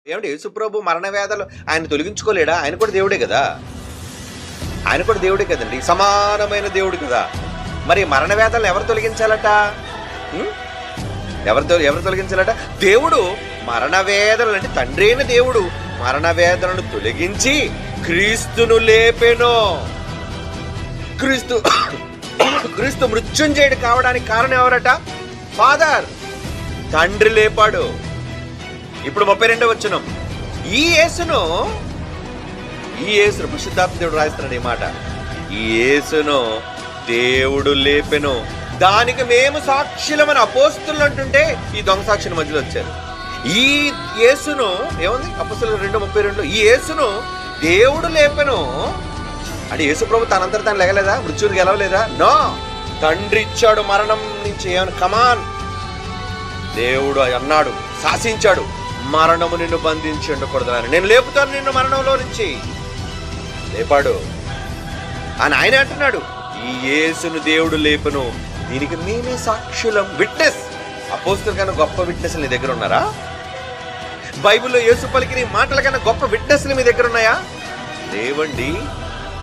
ఏమంటే యేసుప్రభు మరణ వేదలు ఆయన తొలగించుకోలేడా? ఆయన కూడా దేవుడే కదా, ఆయన కూడా దేవుడే కదండి, సమానమైన దేవుడు కదా. మరి మరణ వేదలను ఎవరు తొలగించాలట? ఎవరు తొలగించాలట? దేవుడు మరణ వేదనలు, అంటే తండ్రి అయిన దేవుడు మరణ వేదనను తొలగించి క్రీస్తును లేపెను. క్రీస్తు మృత్యుంజయుడు కావడానికి కారణం ఎవరట? ఫాదర్, తండ్రి లేపాడు. ఇప్పుడు 32వ వచనం, ఈ యేసును పరిశుద్ధాత్మ దేవుడు రాయిస్తున్నాడు ఈ మాట, ఈ యేసును దేవుడు లేపెను, దానికి మేము సాక్షులమని అపోస్తులు అంటుంటే ఈ దొంగ సాక్షుల మధ్యలో వచ్చారు. ఈ యేసును ఏముంది అపోస్తులు 2:32, ఈ యేసును దేవుడు లేపెను అంటే యేసు ప్రభు తనంతట తను లెగలేదా? మృత్యువుని గెలవలేదా? నో, తండ్రి ఇచ్చాడు మరణం నుంచి. ఏమన్నా కమాన్, దేవుడు అన్నాడు, శాసించాడు, మరణము నిన్ను బంధించి ఉండకూడదు అని, నేను లేపుతాను నిన్ను మరణంలో నుంచి. లేపాడు అని ఆయన అంటున్నాడు. ఈ యేసును దేవుడు లేపను, దీనికి మేమే సాక్షులం. విట్నెస్, అపోస్తుల కన్నా గొప్ప విట్నెస్లు నీ దగ్గర ఉన్నారా? బైబిల్లో యేసు పలికిన మాటల కన్నా గొప్ప విట్నెస్లు మీ దగ్గర ఉన్నాయా? లేవండి.